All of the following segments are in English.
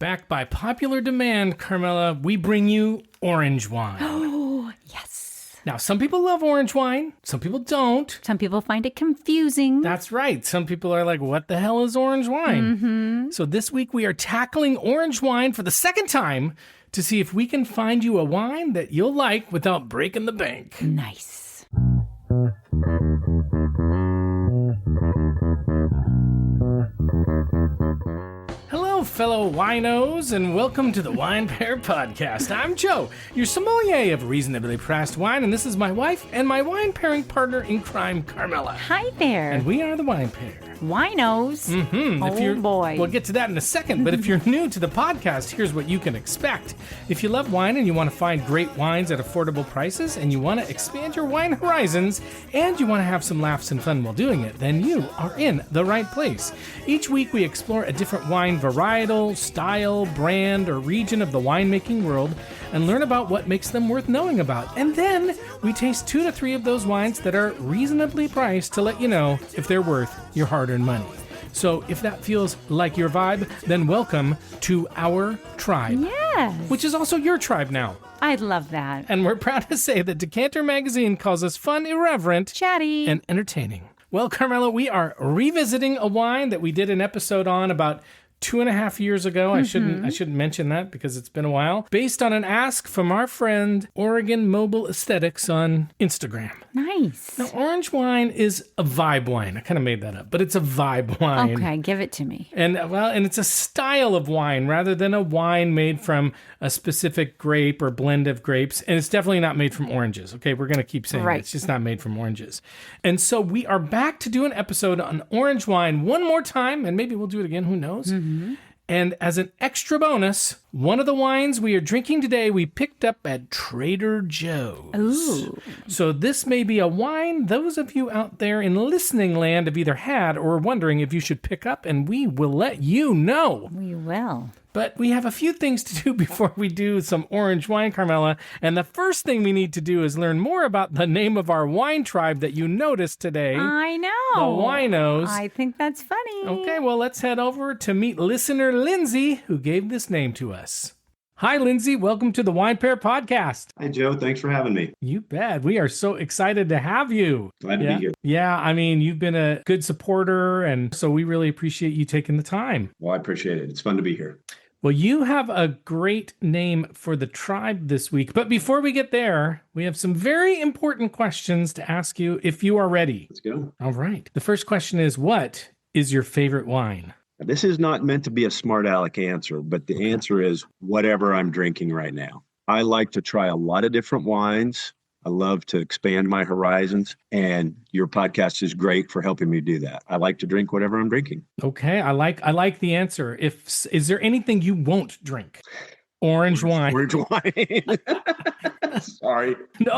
Backed by popular demand, Carmela, we bring you orange wine. Oh, yes. Now, some people love orange wine. Some people don't. Some people find it confusing. That's right. Some people are like, what the hell is orange wine? Mm-hmm. So this week we are tackling orange wine for the second time to see if we can find you a wine that you'll like without breaking the bank. Nice. Hello, fellow winos, and welcome to the Wine Pair Podcast. I'm Joe, your sommelier of reasonably priced wine, and this is my wife and my wine pairing partner in crime, Carmela. Hi there. And we are the Wine Pair. Winos. Mm-hmm. Oh, boy. We'll get to that in a second, but if you're new to the podcast, here's what you can expect. If you love wine and you want to find great wines at affordable prices, and you want to expand your wine horizons, and you want to have some laughs and fun while doing it, then you are in the right place. Each week we explore a different wine varietal, style, brand, or region of the winemaking world and learn about what makes them worth knowing about. And then we taste 2 to 3 of those wines that are reasonably priced to let you know if they're worth your hard-earned money. So if that feels like your vibe, then welcome to our tribe. Yes. Which is also your tribe now. I love that. And we're proud to say that Decanter Magazine calls us fun, irreverent, Chatty. and entertaining. Well, Carmela, we are revisiting a wine that we did an episode on about 2.5 years ago. I shouldn't mention that because it's been a while. Based on an ask from our friend Oregon Mobile Aesthetics on Instagram. Nice. Now, orange wine is a vibe wine. I kind of made that up, but it's a vibe wine. Okay, give it to me. And it's a style of wine rather than a wine made from a specific grape or blend of grapes. And it's definitely not made from oranges. Okay, we're going to keep saying right. It's just not made from oranges. And so we are back to do an episode on orange wine one more time, and maybe we'll do it again. Who knows? Mm-hmm. And as an extra bonus, one of the wines we are drinking today we picked up at Trader Joe's. Ooh. So this may be a wine those of you out there in listening land have either had or are wondering if you should pick up, and we will let you know. We will. But we have a few things to do before we do some orange wine, Carmela. And the first thing we need to do is learn more about the name of our wine tribe that you noticed today. I know. The Winos. I think that's funny. Okay, well, let's head over to meet listener Lindsay, who gave this name to us. Hi, Lindsay. Welcome to the Wine Pair Podcast. Hi, Joe. Thanks for having me. You bet. We are so excited to have you. Glad to be here. Yeah, I mean, you've been a good supporter, and so we really appreciate you taking the time. Well, I appreciate it. It's fun to be here. Well, you have a great name for the tribe this week. But before we get there, we have some very important questions to ask you if you are ready. Let's go. All right. The first question is, what is your favorite wine? This is not meant to be a smart aleck answer, but the answer is whatever I'm drinking right now. I like to try a lot of different wines. I love to expand my horizons, and your podcast is great for helping me do that. I like to drink whatever I'm drinking. Okay, I like the answer. Is there anything you won't drink? Orange wine. Orange wine. Sorry. No,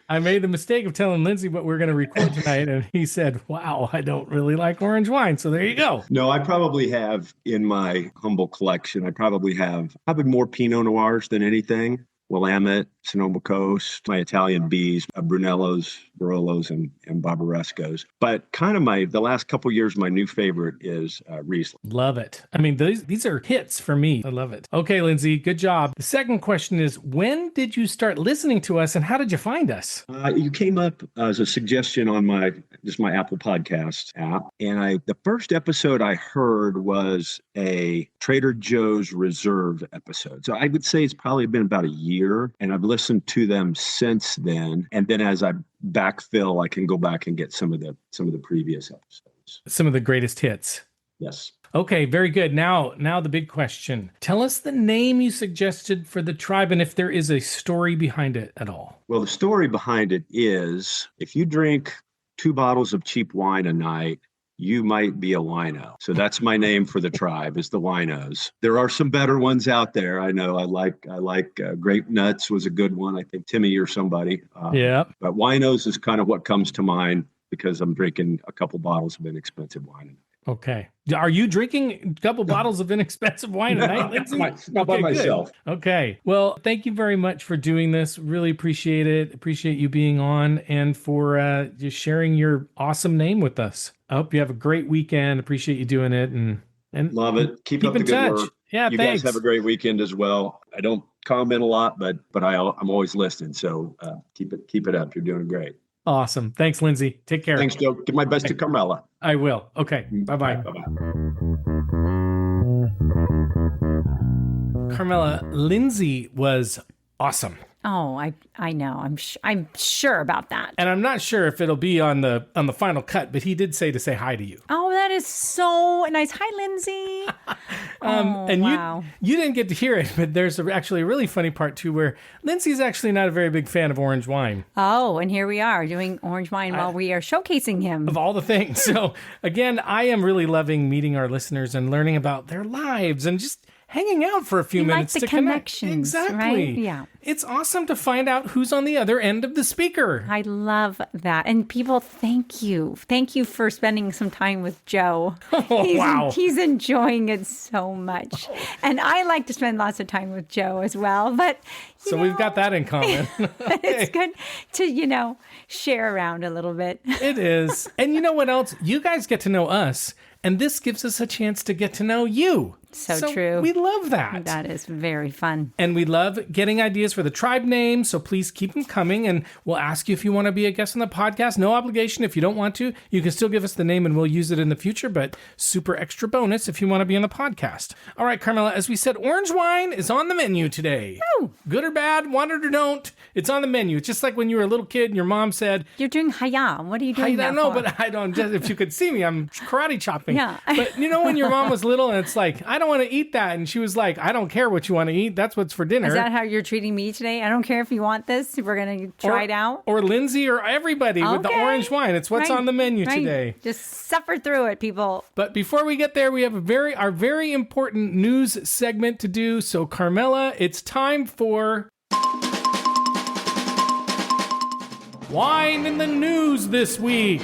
I made the mistake of telling Lindsay what we're going to record tonight, and he said, wow, I don't really like orange wine. So there you go. No, I probably have in my humble collection, I probably have more Pinot Noirs than anything. Willamette, Sonoma Coast, my Italian Bs, Brunellos, Barolos, and Barbarescos. But kind of the last couple of years, my new favorite is Riesling. Love it. I mean, these are hits for me. I love it. Okay, Lindsay, good job. The second question is, when did you start listening to us and how did you find us? You came up as a suggestion on my Apple Podcast app. And the first episode I heard was a Trader Joe's Reserve episode. So I would say it's probably been about a year. And I've listened to them since then. And then as I backfill, I can go back and get some of the previous episodes. Some of the greatest hits. Yes. Okay, very good. Now the big question. Tell us the name you suggested for the tribe and if there is a story behind it at all. Well, the story behind it is if you drink 2 bottles of cheap wine a night, you might be a wino. So that's my name for the tribe, is the winos. There are some better ones out there. I know I like Grape Nuts was a good one. I think Timmy or somebody. Yeah. But winos is kind of what comes to mind because I'm drinking a couple bottles of inexpensive wine. Okay. Are you drinking a couple bottles of inexpensive wine tonight, Lindsay? Not by myself. Good. Okay. Well, thank you very much for doing this. Really appreciate it. Appreciate you being on and for just sharing your awesome name with us. I hope you have a great weekend. Appreciate you doing it and love it. Keep up in the good touch. work. Yeah, You thanks. guys have a great weekend as well. I don't comment a lot, but I'm always listening. So keep it up. You're doing great. Awesome. Thanks, Lindsay. Take care. Thanks, Joe. Give my best to Carmela. I will. Okay. Bye-bye. Bye-bye. Carmela, Lindsay was awesome. Oh, I know. I'm sure about that. And I'm not sure if it'll be on the final cut, but he did say to say hi to you. Oh, that is so nice. Hi, Lindsay. And wow. you didn't get to hear it, but there's actually a really funny part too where Lindsay's actually not a very big fan of orange wine. Oh, and here we are doing orange wine while we are showcasing him. Of all the things. So again, I am really loving meeting our listeners and learning about their lives and just hanging out for a few minutes like the to connect. connections, Exactly. right? Yeah. It's awesome to find out who's on the other end of the speaker. I love that. And people, thank you. Thank you for spending some time with Joe. Wow. He's enjoying it so much. And I like to spend lots of time with Joe as well. But So we've got that in common. it's good to, share around a little bit. It is. And you know what else? You guys get to know us, and this gives us a chance to get to know you. So true. We love that. That is very fun. And we love getting ideas for the tribe name, so please keep them coming, and we'll ask you if you want to be a guest on the podcast. No obligation. If you don't want to, you can still give us the name and we'll use it in the future, but super extra bonus if you want to be on the podcast. All right, Carmela, as we said, orange wine is on the menu today. Oh. Good or bad, want it or don't, it's on the menu. It's just like when you were a little kid and your mom said, You're doing hayam. What are you doing I that know, for? but I don't, just if you could see me, I'm karate chopping. Yeah. But when your mom was little and it's like, I don't want to eat that. And she was like, I don't care what you want to eat. That's what's for dinner. Is that how you're treating me today? I don't care if you want this. We're going to try it out. Or Lindsay or everybody with the Okay. orange wine. It's what's Right, on the menu right. today. Just suffer through it, people. But before we get there, we have our very important news segment to do. So Carmela, it's time for Wine in the News this week.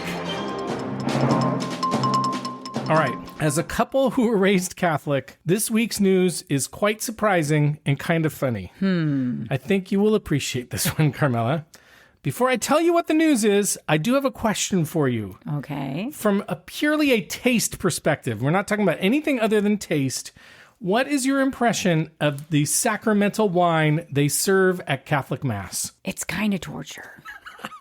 All right. As a couple who were raised Catholic, this week's news is quite surprising and kind of funny. I think you will appreciate this one, Carmela. Before I tell you what the news is, I do have a question for you. Okay. From purely a taste perspective, we're not talking about anything other than taste. What is your impression of the sacramental wine they serve at Catholic Mass? It's kind of torture.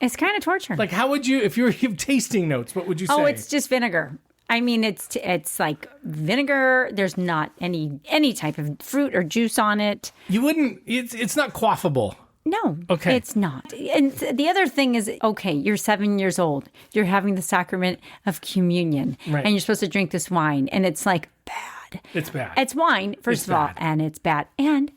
It's kind of torture. Like, how would you, if you were to give tasting notes, what would you say? Oh, it's just vinegar. I mean, it's like vinegar. There's not any type of fruit or juice on it. You wouldn't, it's not quaffable. No, Okay. it's not. And the other thing is, okay, you're 7 years old. You're having the sacrament of communion. Right. And you're supposed to drink this wine. And it's like bad. It's bad. It's wine, first It's of all, bad. and it's bad. And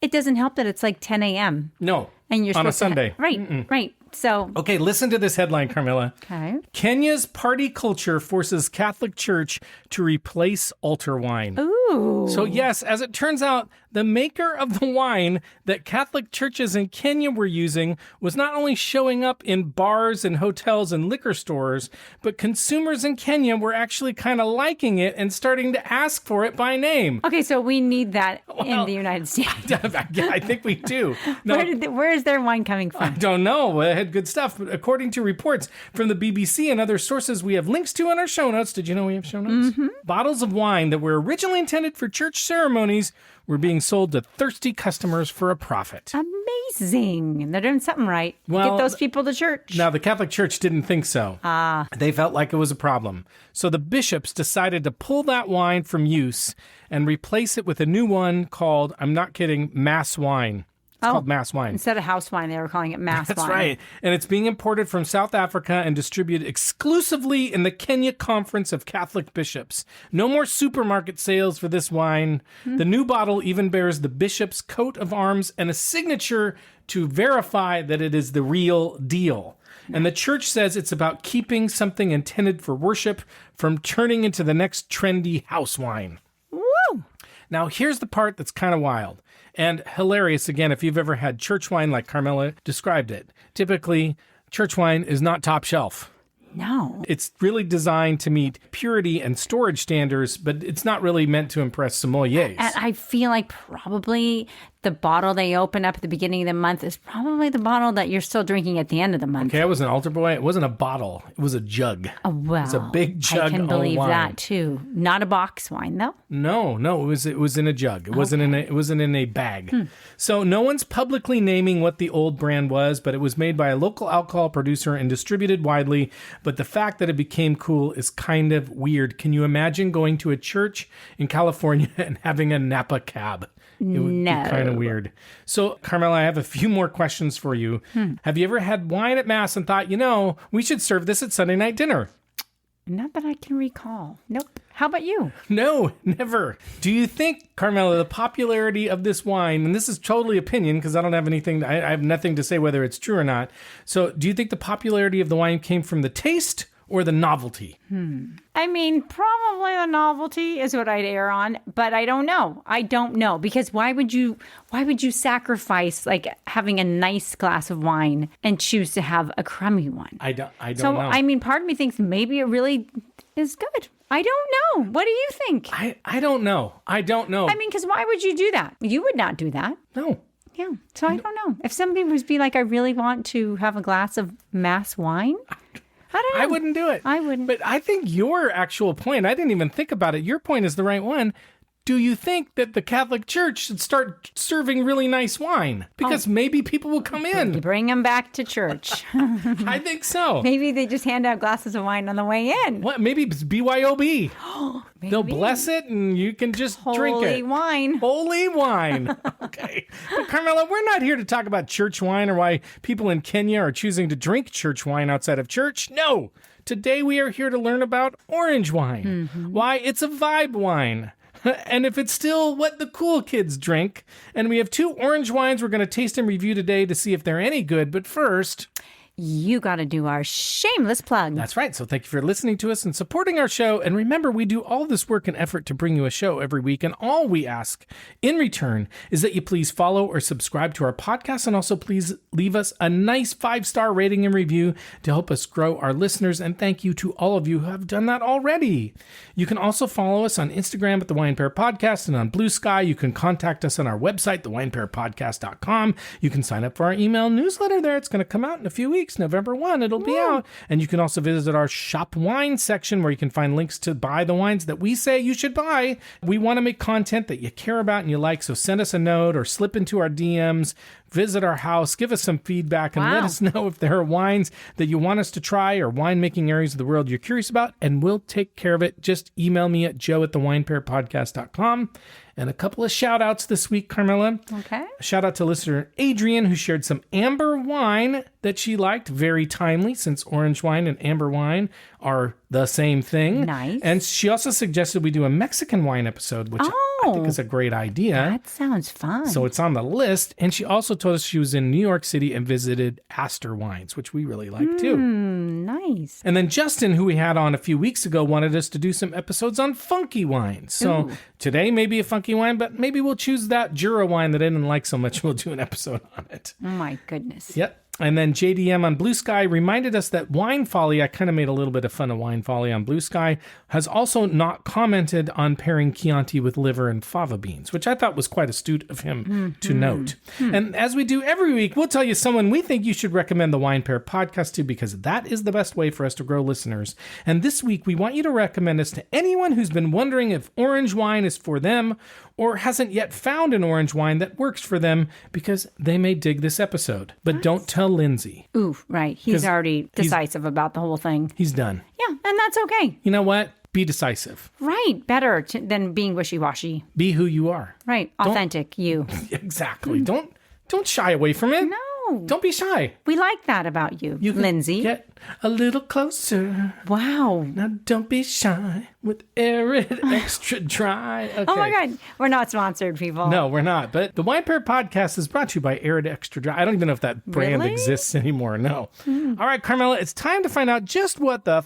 it doesn't help that it's like 10 a.m. No. And you're on a supposed Sunday. to right. So, Okay, listen to this headline, Carmela. okay. Kenya's party culture forces Catholic Church to replace altar wine. Ooh. So yes, as it turns out, the maker of the wine that Catholic churches in Kenya were using was not only showing up in bars and hotels and liquor stores, but consumers in Kenya were actually kind of liking it and starting to ask for it by name. Okay, so we need that in the United States. I think we do. Now, Where is their wine coming I from? don't know. It had good stuff. But according to reports from the BBC and other sources we have links to in our show notes, did you know we have show notes? Mm-hmm. Bottles of wine that were originally intended for church ceremonies were being sold to thirsty customers for a profit. Amazing. They're doing something right. Well, Get those people to church. Now, the Catholic Church didn't think so. They felt like it was a problem. So the bishops decided to pull that wine from use and replace it with a new one called, I'm not kidding, Mass wine. It's called Mass wine. Instead of house wine, they were calling it mass wine. That's right. And it's being imported from South Africa and distributed exclusively in the Kenya Conference of Catholic Bishops. No more supermarket sales for this wine. The new bottle even bears the bishop's coat of arms and a signature to verify that it is the real deal. And the church says it's about keeping something intended for worship from turning into the next trendy house wine. Woo! Now, here's the part that's kind of wild and hilarious, again, if you've ever had church wine like Carmela described it. Typically, church wine is not top shelf. No. It's really designed to meet purity and storage standards, but it's not really meant to impress sommeliers. And I feel like probably the bottle they open up at the beginning of the month is probably the bottle that you're still drinking at the end of the month. Okay, I was an altar boy. It wasn't a bottle. It was a jug. Oh, well. It's a big jug I can of believe wine. that too. Not a box wine though. No, it was in a jug. It wasn't in a bag. So no one's publicly naming what the old brand was, but it was made by a local alcohol producer and distributed widely. But the fact that it became cool is kind of weird. Can you imagine going to a church in California and having a Napa cab? It would be kind of weird. So, Carmela, I have a few more questions for you. Have you ever had wine at Mass and thought, we should serve this at Sunday night dinner? Not that I can recall. Nope. How about you? No, never. Do you think, Carmela, the popularity of this wine, and this is totally opinion because I don't have anything, I have nothing to say whether it's true or not. So do you think the popularity of the wine came from the taste or the novelty? I mean, probably the novelty is what I'd err on, but I don't know. I don't know because why would you sacrifice like having a nice glass of wine and choose to have a crummy one? I don't so, know. I mean, part of me thinks maybe it really is good. I don't know. What do you think? I don't know. I don't know. I mean, because why would you do that? You would not do that. No. Yeah. So I don't know. If somebody was be like, I really want to have a glass of Mass wine. I don't know. I wouldn't do it. I wouldn't. But I think your actual point, I didn't even think about it. Your point is the right one. Do you think that the Catholic Church should start serving really nice wine? Because maybe people will come in. Bring them back to church. I think so. Maybe they just hand out glasses of wine on the way in. What? Maybe it's BYOB. They'll bless it and you can just drink it. Holy wine. Holy wine. Okay. But Carmela, we're not here to talk about church wine or why people in Kenya are choosing to drink church wine outside of church. No. Today we are here to learn about orange wine. Why it's a vibe wine. And if it's still what the cool kids drink. And we have 2 orange wines we're going to taste and review today to see if they're any good. But first, You got to do our shameless plug. that's right. So thank you for listening to us and supporting our show. And remember, we do all this work and effort to bring you a show every week. And all we ask in return is that you please follow or subscribe to our podcast. And also please leave us a nice 5-star rating and review to help us grow our listeners. And thank you to all of you who have done that already. You can also follow us on Instagram at The Wine Pair Podcast and on Blue Sky. You can contact us on our website, thewinepairpodcast.com. You can sign up for our email newsletter there. It's going to come out in a few weeks. November 1, it'll be out. And you can also visit our Shop Wine section where you can find links to buy the wines that we say you should buy. We want to make content that you care about and you like, so send us a note or slip into our DMs, visit our house, give us some feedback, and let us know if there are wines that you want us to try or winemaking areas of the world you're curious about, and we'll take care of it. Just email me at joe@thewinepairpodcast.com. And a couple of shout outs this week, Carmela. Okay. A shout out to listener Adrian, who shared some amber wine that she liked. Very timely, since orange wine and amber wine are the same thing. Nice. And she also suggested we do a Mexican wine episode, which I think is a great idea. That sounds fun. So it's on the list. And she also told us she was in New York City and visited Astor Wines, which we really like too. Nice. And then Justin, who we had on a few weeks ago, wanted us to do some episodes on funky wines. So today may be a funky wine, but maybe we'll choose that Jura wine that I didn't like so much. We'll do an episode on it. Oh my goodness. Yep. And then JDM on Blue Sky reminded us that Wine Folly, I kind of made a little bit of fun of Wine Folly on Blue Sky, has also not commented on pairing Chianti with liver and fava beans, which I thought was quite astute of him to note. And as we do every week, we'll tell you someone we think you should recommend the Wine Pair podcast to, because that is the best way for us to grow listeners. And this week, we want you to recommend us to anyone who's been wondering if orange wine is for them or hasn't yet found an orange wine that works for them, because they may dig this episode. But don't tell Lindsay. Ooh, right. He's already decisive about the whole thing. He's done. Yeah, and that's okay. You know what? Be decisive. Right. Better than being wishy-washy. Be who you are. Right. Authentic you. Exactly. Don't shy away from it. No. Don't be shy. We like that about you, You can Lindsay. Get a little closer. Wow. Now don't be shy with arid extra dry. Okay. Oh my God. We're not sponsored, people. No, we're not. But the Wine Pair podcast is brought to you by Arid Extra Dry. I don't even know if that brand Really? exists anymore. No. All right, Carmela, it's time to find out just what the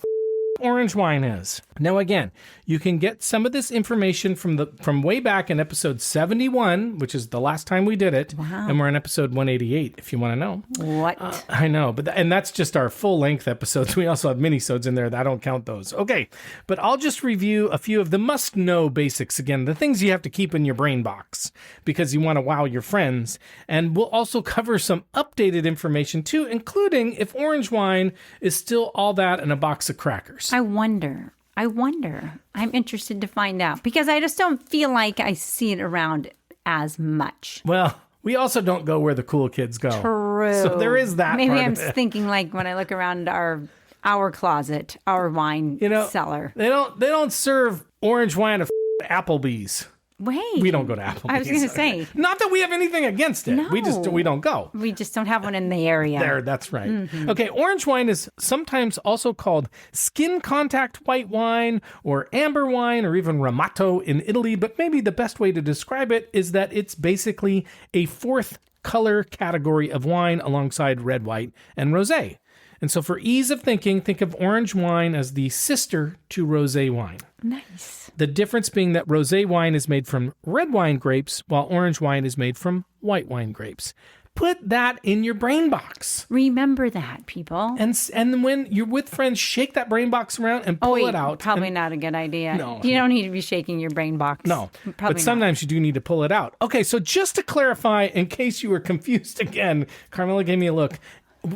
orange wine is. Now, again, you can get some of this information from way back in episode 71, which is the last time we did it. Wow. And we're on episode 188, if you want to know. What? I know, and that's just our full-length episodes. We also have mini-sodes in there. I don't count those. Okay, but I'll just review a few of the must-know basics again, the things you have to keep in your brain box because you want to wow your friends. And we'll also cover some updated information, too, including if orange wine is still all that in a box of crackers. I wonder. I'm interested to find out because I just don't feel like I see it around as much. Well, we also don't go where the cool kids go. True. So there is that Maybe part I'm of it. thinking like when I look around our closet, our wine cellar. They don't serve orange wine at Applebee's. Wait. We don't go to Applebee's. I was going to say. Not that we have anything against it. No. We don't go. We just don't have one in the area. There, that's right. Okay, orange wine is sometimes also called skin contact white wine or amber wine or even Ramato in Italy, but maybe the best way to describe it is that it's basically a fourth color category of wine alongside red, white, and rosé. And so for ease of thinking, think of orange wine as the sister to rosé wine. Nice. The difference being that rosé wine is made from red wine grapes, while orange wine is made from white wine grapes. Put that in your brain box. Remember that, people. And when you're with friends, shake that brain box around and pull it out. Probably not a good idea. No. You don't need to be shaking your brain box. No, probably but sometimes you do need to pull it out. Okay, so just to clarify, in case you were confused again, Carmela gave me a look.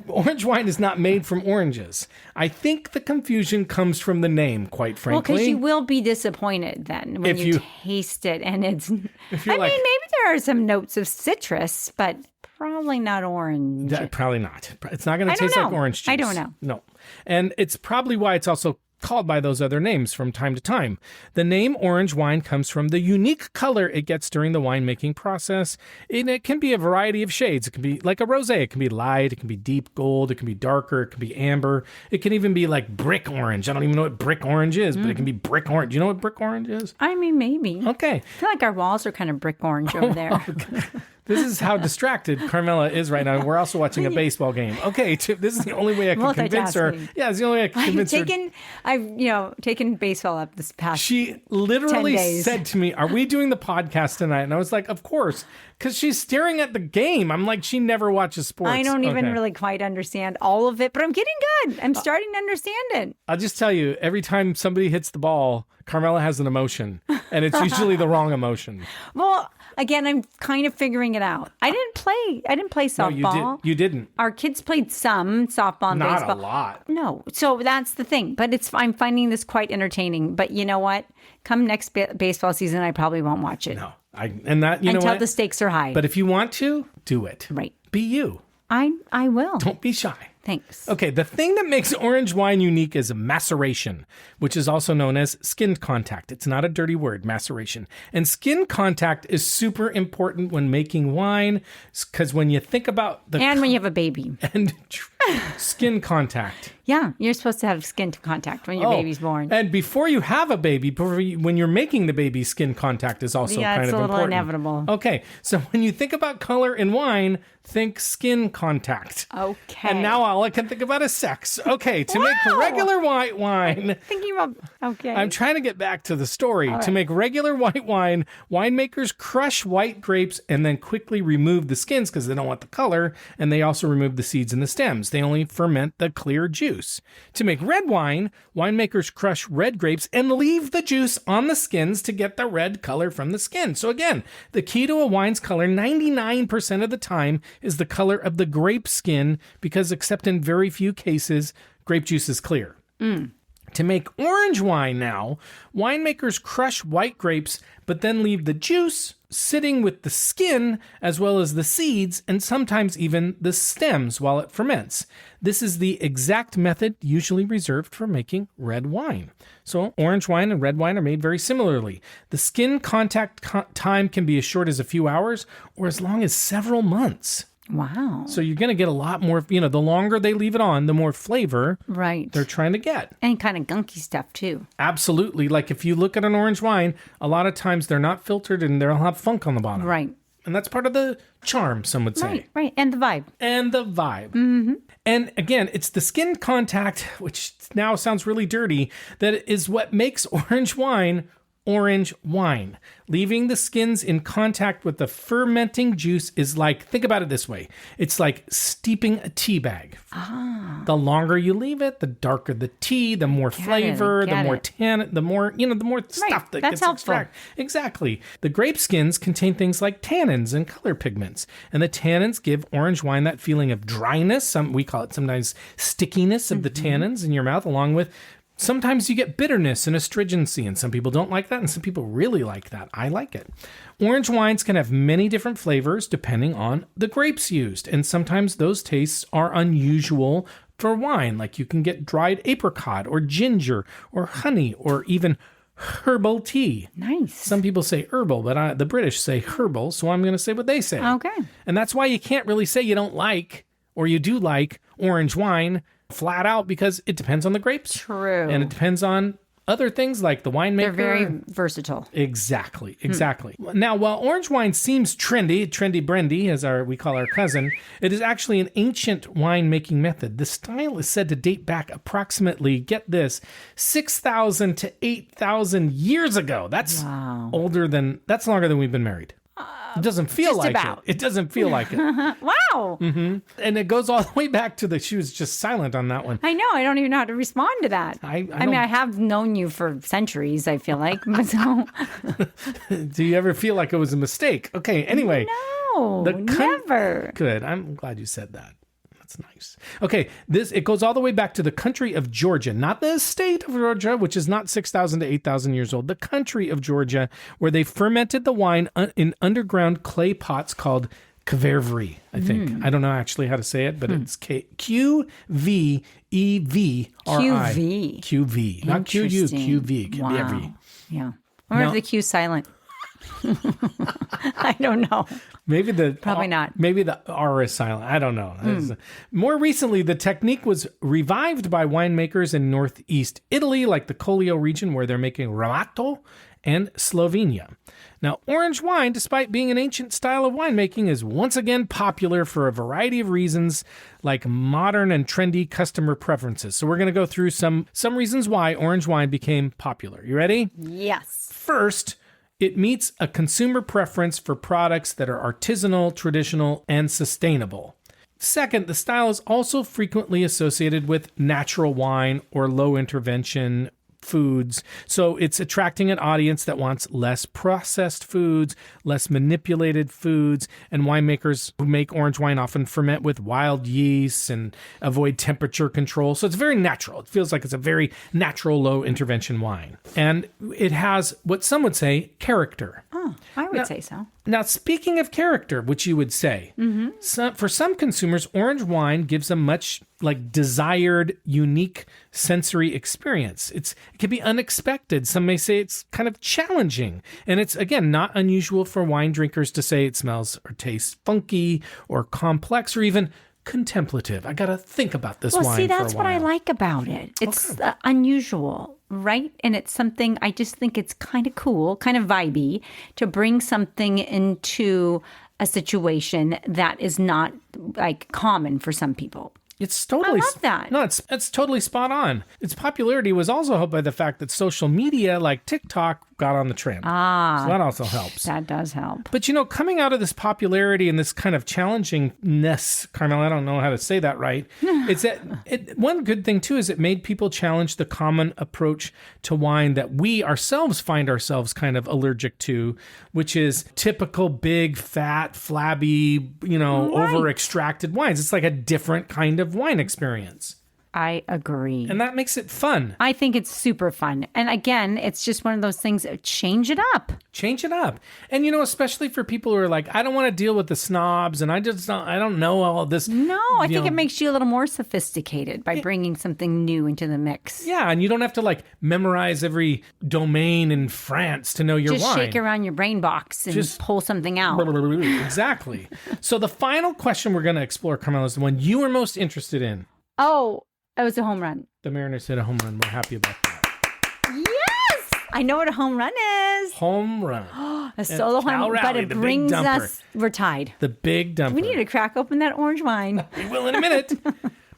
Orange wine is not made from oranges. I think the confusion comes from the name, quite frankly. Well, because you will be disappointed then when you taste it, and it's. Maybe there are some notes of citrus, but probably not orange. Probably not. It's not going to taste like orange juice. I don't know. No, and it's probably why it's also called by those other names from time to time. The name orange wine comes from the unique color it gets during the winemaking process. And it can be a variety of shades. It can be like a rosé. It can be light. It can be deep gold. It can be darker. It can be amber. It can even be like brick orange. I don't even know what brick orange is, but it can be brick orange. Do you know what brick orange is? I mean, maybe. Okay. I feel like our walls are kind of brick orange over there. This is how distracted Carmela is right now. We're also watching a baseball game. Okay, this is the only way I can convince her. Yeah, it's the only way I can convince her. I've taken baseball up this past. She literally 10 days. said to me, "Are we doing the podcast tonight?" And I was like, "Of course," because she's staring at the game. I'm like, she never watches sports. I don't even really quite understand all of it, but I'm getting good. I'm starting to understand it. I'll just tell you, every time somebody hits the ball, Carmela has an emotion, and it's usually the wrong emotion. Well, again, I'm kind of figuring it out. I didn't play softball. No, you didn't. Our kids played some softball and baseball. Not a lot. No. So that's the thing. But I'm finding this quite entertaining. But you know what? Come next baseball season, I probably won't watch it. No. Until the stakes are high. But if you want to, do it. Right. Be you. I will. Don't be shy. Thanks. Okay, the thing that makes orange wine unique is maceration, which is also known as skin contact. It's not a dirty word, maceration. And skin contact is super important when making wine because when you think about when you have a baby. And skin contact. Yeah, you're supposed to have skin contact when your baby's born. And before you have a baby, when you're making the baby, skin contact is also kind of important. Yeah, it's a little inevitable. Okay, so when you think about color in wine, think skin contact. Okay. And now all I can think about is sex. Okay, to make regular white wine. I'm trying to get back to the story. To make regular white wine, winemakers crush white grapes and then quickly remove the skins because they don't want the color, and they also remove the seeds and the stems. They only ferment the clear juice. To make red wine, winemakers crush red grapes and leave the juice on the skins to get the red color from the skin. So again, the key to a wine's color 99% of the time is the color of the grape skin because except in very few cases, grape juice is clear. To make orange wine now, winemakers crush white grapes, but then leave the juice sitting with the skin as well as the seeds and sometimes even the stems while it ferments. This is the exact method usually reserved for making red wine. So orange wine and red wine are made very similarly. The skin contact time can be as short as a few hours or as long as several months. Wow. So you're going to get a lot more, the longer they leave it on, the more flavor they're trying to get. And kind of gunky stuff too. Absolutely. Like if you look at an orange wine, a lot of times they're not filtered and they'll have funk on the bottom. Right. And that's part of the charm, some would say. Right. And the vibe. Mm-hmm. And again, it's the skin contact, which now sounds really dirty, that is what makes orange wine. Leaving the skins in contact with the fermenting juice is like, think about it this way. It's like steeping a tea bag. The longer you leave it, the darker the tea, the more flavor, the more tannin, the more stuff that gets extracted. Exactly. The grape skins contain things like tannins and color pigments. And the tannins give orange wine that feeling of dryness. We call it sometimes stickiness of the tannins in your mouth, along with sometimes you get bitterness and astringency, and some people don't like that, and some people really like that. I like it. Orange wines can have many different flavors depending on the grapes used, and sometimes those tastes are unusual for wine. Like you can get dried apricot or ginger or honey or even herbal tea. Nice. Some people say herbal, but the British say herbal, so I'm going to say what they say. Okay. And that's why you can't really say you don't like or you do like orange wine flat out, because it depends on the grapes. True. And it depends on other things like the winemaker. They're very versatile. Exactly. Now, while orange wine seems trendy brendy, as we call our cousin, it is actually an ancient winemaking method. The style is said to date back approximately, get this, 6,000 to 8,000 years ago. That's longer than we've been married. It doesn't feel like it. It doesn't feel like it. Wow. Mm-hmm. And it goes all the way back to she was just silent on that one. I know. I don't even know how to respond to that. I mean, I have known you for centuries, I feel like. So. Do you ever feel like it was a mistake? Okay, anyway. No, never. Good. I'm glad you said that. That's nice. Okay, it goes all the way back to the country of Georgia, not the state of Georgia, which is not 6,000 to 8,000 years old. The country of Georgia, where they fermented the wine in underground clay pots called kvervri, I think. I don't know actually how to say it, but it's QVEVRI. QV. Not QU, QV. Wow. Yeah. I wonder if the Q silent. I don't know. Probably not. Maybe the R is silent. I don't know. More recently, the technique was revived by winemakers in northeast Italy, like the Collio region, where they're making Ramato, and Slovenia. Now, orange wine, despite being an ancient style of winemaking, is once again popular for a variety of reasons, like modern and trendy customer preferences. So we're going to go through some reasons why orange wine became popular. You ready? Yes. First, it meets a consumer preference for products that are artisanal, traditional, and sustainable. Second, the style is also frequently associated with natural wine or low intervention foods. So it's attracting an audience that wants less processed foods, less manipulated foods, and winemakers who make orange wine often ferment with wild yeasts and avoid temperature control. So it's very natural. It feels like it's a very natural, low intervention wine. And it has what some would say character. Oh, I would say so. Now, speaking of character, which you would say, for some consumers, orange wine gives a much desired, unique sensory experience. It can be unexpected. Some may say it's kind of challenging. And it's, again, not unusual for wine drinkers to say it smells or tastes funky or complex or even contemplative. I got to think about this wine for a while. Well, see, that's what I like about it. It's unusual, right? And it's something, I just think it's kind of cool, kind of vibey to bring something into a situation that is not common for some people. It's totally. I love that. No, it's totally spot on. Its popularity was also helped by the fact that social media like TikTok got on the trend. So that also helps. That does help. But coming out of this popularity and this kind of challengingness, Carmel, I don't know how to say that right. It's that one good thing too is it made people challenge the common approach to wine that we ourselves find ourselves kind of allergic to, which is typical big, fat, flabby, over extracted wines. It's like a different kind of wine experience. I agree. And that makes it fun. I think it's super fun. And again, it's just one of those things, change it up. Change it up. And, especially for people who are like, I don't want to deal with the snobs and I don't know all of this. No, I think it makes you a little more sophisticated by bringing something new into the mix. Yeah, and you don't have to memorize every domain in France to know your wine. Just shake around your brain box and pull something out. Exactly. So the final question we're going to explore, Carmela, is the one you were most interested in. Oh, it was a home run. The Mariners hit a home run. We're happy about that. Yes! I know what a home run is. Home run. A solo home run, but it brings us, we're tied. The big dumper. We need to crack open that orange wine. We will in a minute.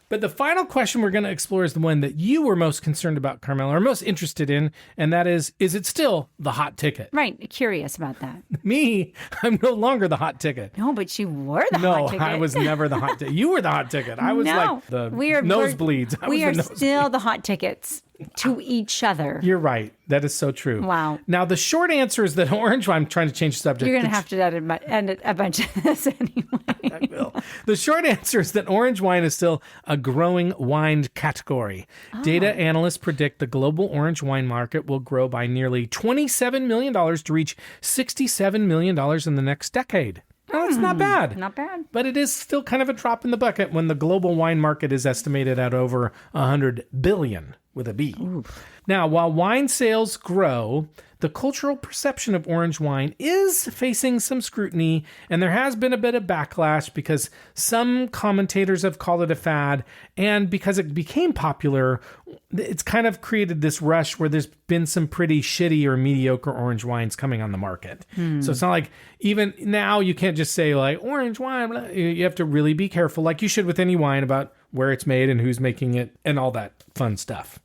But the final question we're going to explore is the one that you were most concerned about, Carmela, or most interested in, and that is it still the hot ticket? Right. Curious about that. Me, I'm no longer the hot ticket. No, but you were the hot ticket. No, I was never the hot ticket. You were the hot ticket. I was like the nosebleeds. We are still the hot tickets to each other. You're right. That is so true. Wow. Now, the short answer is that orange wine, I'm trying to change the subject. You're going to have to edit a bunch of this anyway. I will. The short answer is that orange wine is still a growing wine category. Data analysts predict the global orange wine market will grow by nearly $27 million to reach $67 million in the next decade. Well, that's not bad. Not bad. But it is still kind of a drop in the bucket when the global wine market is estimated at over 100 billion with a B. Oof. Now, while wine sales grow, the cultural perception of orange wine is facing some scrutiny, and there has been a bit of backlash because some commentators have called it a fad, and because it became popular, it's kind of created this rush where there's been some pretty shitty or mediocre orange wines coming on the market. So it's not like even now you can't just say like orange wine. You have to really be careful, like you should with any wine, about where it's made and who's making it and all that fun stuff.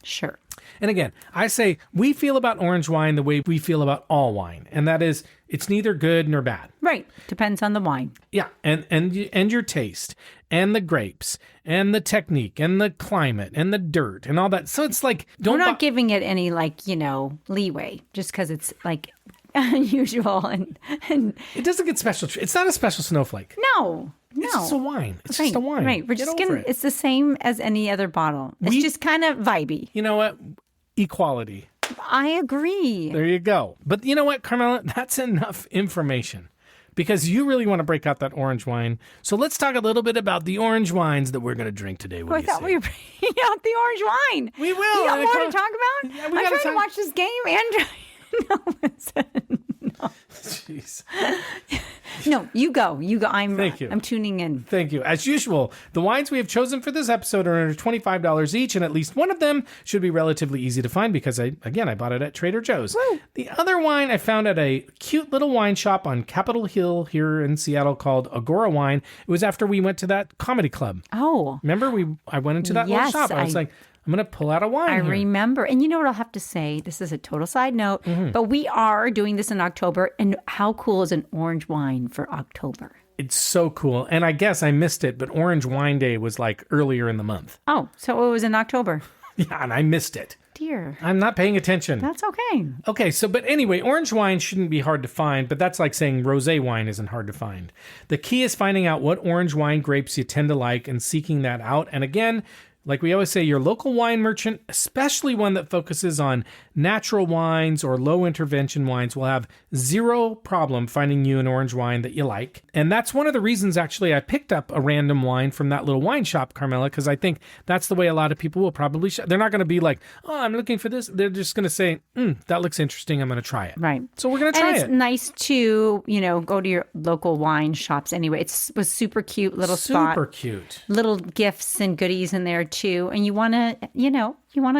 Sure. And again, I say we feel about orange wine the way we feel about all wine, and that is it's neither good nor bad. Right. Depends on the wine. Yeah, and your taste, and the grapes, and the technique, and the climate, and the dirt, and all that. So it's like we're not giving it any leeway just because it's like unusual and it doesn't get special. It's not a special snowflake. No. It's just a wine. It's just a wine. Right. We're just gonna. It's the same as any other bottle. It's just kind of vibey. You know what? Equality. I agree. There you go. But you know what, Carmela? That's enough information because you really want to break out that orange wine. So let's talk a little bit about the orange wines that we're going to drink today. I thought we were bringing out the orange wine. We will. You don't want to talk about? Yeah, I'm trying to watch this game and no. Jeez. No, you go. Thank you. I'm tuning in. Thank you. As usual, the wines we have chosen for this episode are under $25 each, and at least one of them should be relatively easy to find because, I bought it at Trader Joe's. Woo. The other wine I found at a cute little wine shop on Capitol Hill here in Seattle called Agora Wine. It was after we went to that comedy club. Oh. Remember, I went into that little shop. I was like, I'm going to pull out a wine I here. remember. And you know what I'll have to say? This is a total side note, but we are doing this in October. And how cool is an orange wine for October? It's so cool. And I guess I missed it, but Orange Wine Day was like earlier in the month. Oh, so it was in October. Yeah, and I missed it. Dear. I'm not paying attention. That's okay. Okay, but anyway, orange wine shouldn't be hard to find, but that's like saying rosé wine isn't hard to find. The key is finding out what orange wine grapes you tend to like and seeking that out. And again, like we always say, your local wine merchant, especially one that focuses on natural wines or low intervention wines, will have zero problem finding you an orange wine that you like. And that's one of the reasons, actually, I picked up a random wine from that little wine shop, Carmela, because I think that's the way a lot of people will probably they're not going to be like, oh, I'm looking for this. They're just going to say, that looks interesting. I'm going to try it. Right. So we're going to try it. And it's nice to, go to your local wine shops anyway. It was super cute little spot. Super cute. Little gifts and goodies in there too. And you want to,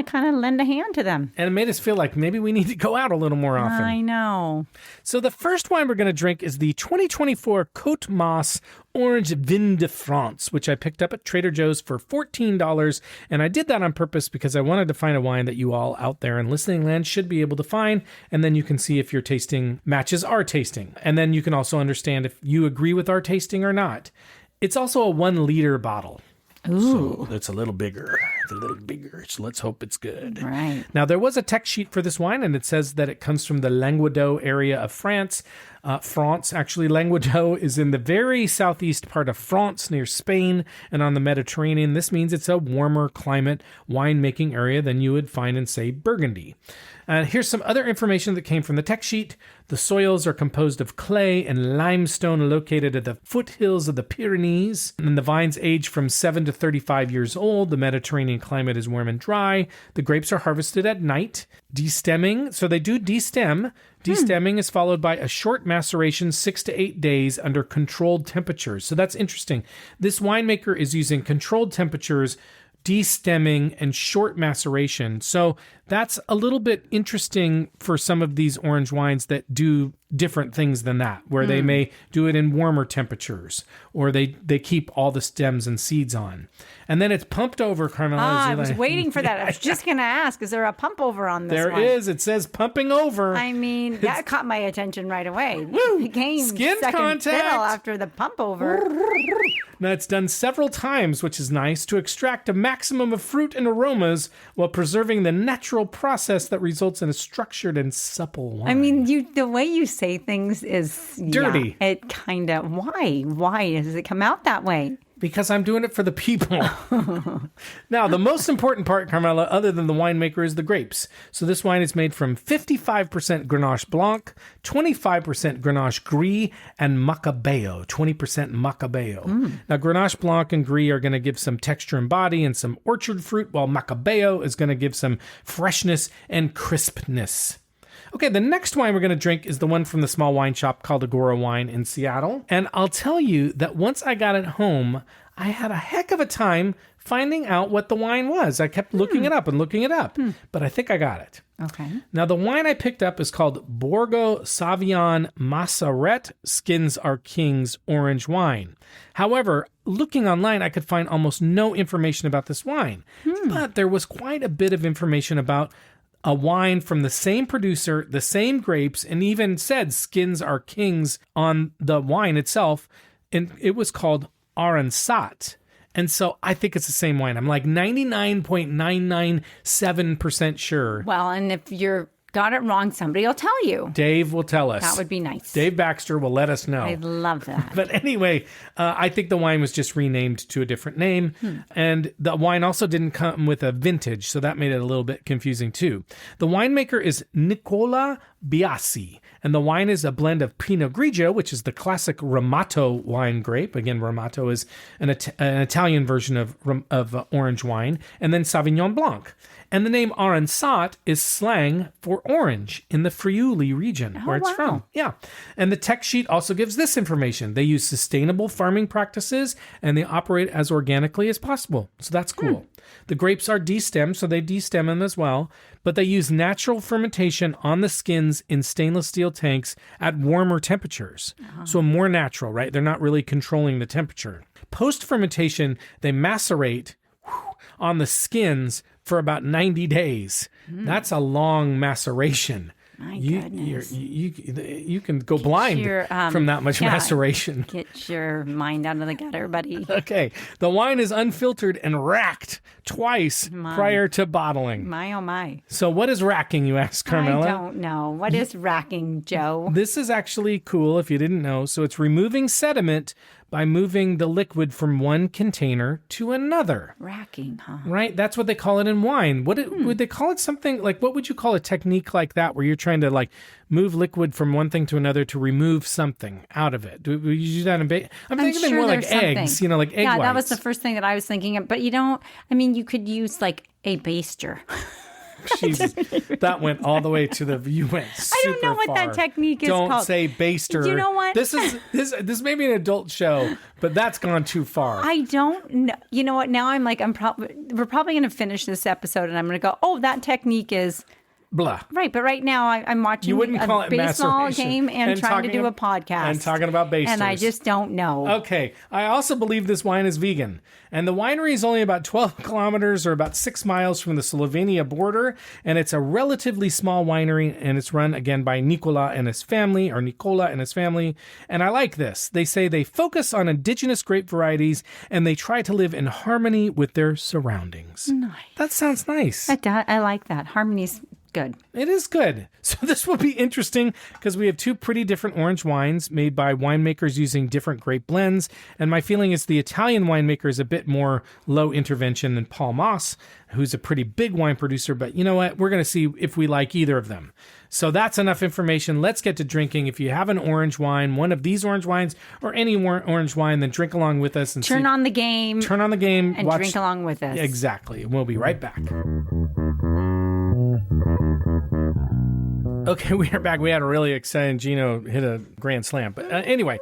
kind of lend a hand to them. And it made us feel like maybe we need to go out a little more often. I know. So the first wine we're going to drink is the 2024 Côté Orange Vin de France, which I picked up at Trader Joe's for $14. And I did that on purpose because I wanted to find a wine that you all out there in listening land should be able to find. And then you can see if your tasting matches our tasting. And then you can also understand if you agree with our tasting or not. It's also a 1 liter bottle. Ooh. So it's a little bigger. So let's hope it's good. Right. Now, there was a tech sheet for this wine, and it says that it comes from the Languedoc area of France. Actually, Languedoc is in the very southeast part of France near Spain and on the Mediterranean. This means it's a warmer climate winemaking area than you would find in, say, Burgundy. Here's some other information that came from the tech sheet. The soils are composed of clay and limestone located at the foothills of the Pyrenees. And the vines age from 7 to 35 years old. The Mediterranean climate is warm and dry. The grapes are harvested at night. Destemming, so they do destem. Destemming is followed by a short maceration, 6 to 8 days under controlled temperatures. So that's interesting. This winemaker is using controlled temperatures, destemming, and short maceration. So that's a little bit interesting for some of these orange wines that do different things than that, where they may do it in warmer temperatures, or they keep all the stems and seeds on. And then it's pumped over, Carmela. I was waiting for that. I was just going to ask, is there a pump over on this one? There is. It says pumping over. I mean, that caught my attention right away. Woo! It came Skin second contact. fiddle after the pump over. Now, it's done several times, which is nice, to extract a maximum of fruit and aromas while preserving the natural process that results in a structured and supple wine. I mean, the way you say things is dirty. Yeah, it kind of, why? Why does it come out that way? Because I'm doing it for the people. Now, the most important part, Carmela, other than the winemaker, is the grapes. So this wine is made from 55% Grenache Blanc, 25% Grenache Gris, and Macabeo, 20% Macabeo. Now, Grenache Blanc and Gris are going to give some texture and body and some orchard fruit, while Macabeo is going to give some freshness and crispness. Okay, the next wine we're going to drink is the one from the small wine shop called Agora Wine in Seattle. And I'll tell you that once I got it home, I had a heck of a time finding out what the wine was. I kept looking it up, but I think I got it. Okay. Now, the wine I picked up is called Borgo Savaian Masarêt Skins Are King's Orange Wine. However, looking online, I could find almost no information about this wine. But there was quite a bit of information about a wine from the same producer, the same grapes, and even said skins are kings on the wine itself. And it was called Aransat. And so I think it's the same wine. I'm like 99.997% sure. Well, and if you're got it wrong, somebody will tell you. Dave will tell us. That would be nice. Dave Baxter will let us know. I love that. But anyway, I think the wine was just renamed to a different name. And the wine also didn't come with a vintage, so that made it a little bit confusing too. The winemaker is Nicola Biasi, and the wine is a blend of Pinot Grigio, which is the classic Ramato wine grape. Again, Ramato is an Italian version of orange wine, and then Sauvignon Blanc. And the name Aransat is slang for orange in the Friuli region, where it's from. Yeah. And the text sheet also gives this information. They use sustainable farming practices, and they operate as organically as possible. So that's cool. The grapes are destemmed, so they destem them as well. But they use natural fermentation on the skins in stainless steel tanks at warmer temperatures. So more natural, right? They're not really controlling the temperature. Post-fermentation, they macerate on the skins for about 90 days. That's a long maceration. My goodness. You can go blind from that much maceration. Get your mind out of the gutter, buddy. Okay. The wine is unfiltered and racked twice prior to bottling. My, oh my. So what is racking, you ask, Carmela? I don't know. What is racking, Joe? This is actually cool if you didn't know. So it's removing sediment by moving the liquid from one container to another. Racking, huh? Right? That's what they call it in wine. Would they call it something like, what would you call a technique like that where you're trying to like move liquid from one thing to another to remove something out of it? Do you do that in I'm thinking sure more like there's something. eggs, like egg Yeah, whites. that was the first thing that I was thinking of. But you could use like a baster. Jesus, that went all the way to you went super I don't know what far. that technique is Don't called. say baster. You know what? This may be an adult show, but that's gone too far. I don't know. You know what? Now we're probably going to finish this episode and I'm going to go, oh, that technique is blah. Right, but right now I'm watching You wouldn't call a it baseball maceration. game and trying to do a podcast. And talking about basters. And I just don't know. Okay. I also believe this wine is vegan. And the winery is only about 12 kilometers or about 6 miles from the Slovenia border. And it's a relatively small winery. And it's run, again, by Nicola and his family. And I like this. They say they focus on indigenous grape varieties and they try to live in harmony with their surroundings. Nice. That sounds nice. I like that. Harmony's good. It is good. So this will be interesting because we have two pretty different orange wines made by winemakers using different grape blends. And my feeling is the Italian winemaker is a bit more low intervention than Paul Moss, who's a pretty big wine producer. But you know what? We're going to see if we like either of them. So that's enough information. Let's get to drinking. If you have an orange wine, one of these orange wines or any orange wine, then drink along with us and turn on the game. And drink along with us. Exactly. And we'll be right back. Okay, we are back. We had a really exciting Gino hit a grand slam. But anyway,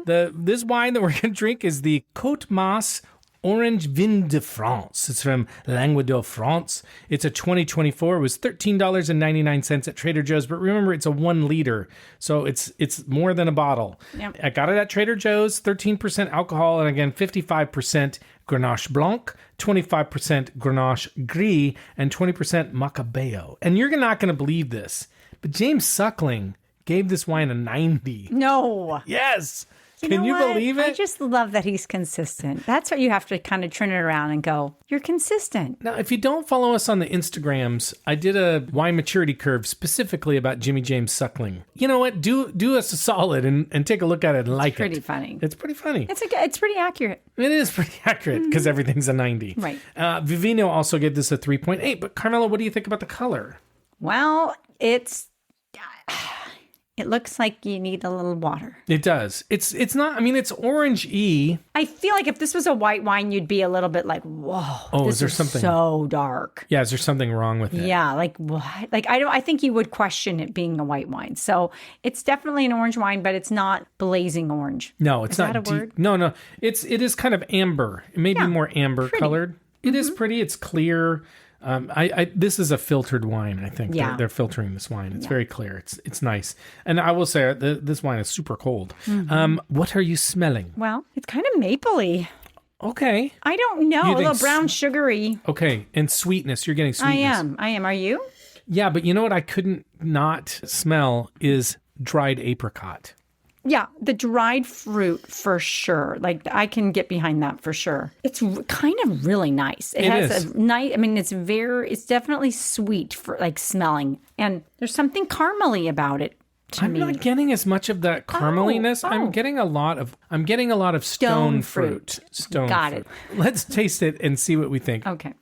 this wine that we're going to drink is the Côté Orange Vin de France. It's from Languedoc, France. It's a 2024. It was $13.99 at Trader Joe's. But remember, it's a 1 liter. So it's more than a bottle. Yep. I got it at Trader Joe's. 13% alcohol. And again, 55% Grenache Blanc, 25% Grenache Gris, and 20% Macabeo. And you're not going to believe this, but James Suckling gave this wine a 90. No. Yes. You Can know you what? believe it? I just love that he's consistent. That's what you have to kind of turn it around and go, you're consistent. Now, if you don't follow us on the Instagrams, I did a wine maturity curve specifically about Jimmy James Suckling. You know what? Do us a solid and take a look at it and like it. Pretty funny. It's pretty funny. It's pretty accurate. It is pretty accurate because everything's a 90. Right. Vivino also gave this a 3.8. But Carmela, what do you think about the color? Well, it looks like you need a little water. It does. It's not, I mean, it's orange-y. I feel like if this was a white wine, you'd be a little bit like, whoa, is there something so dark. Yeah, is there something wrong with it? Yeah, like what? Like I think you would question it being a white wine. So it's definitely an orange wine, but it's not blazing orange. No, it's Is not that a deep. word? No. It is kind of amber. It may be more amber colored. It is pretty. It's clear. This is a filtered wine. I think they're filtering this wine. It's very clear. It's nice. And I will say this wine is super cold. What are you smelling? Well, it's kind of mapley. Okay. I don't know. You A little think brown sugary. Okay. And sweetness. You're getting sweetness. I am. Are you? Yeah, but you know what I couldn't not smell is dried apricot. Yeah, the dried fruit for sure. Like I can get behind that for sure. It's kind of really nice. It has a nice. I mean, it's definitely sweet for like smelling, and there's something caramely about it. I'm not getting as much of that carameliness. I'm getting a lot of stone fruit. Got it. Let's taste it and see what we think. Okay.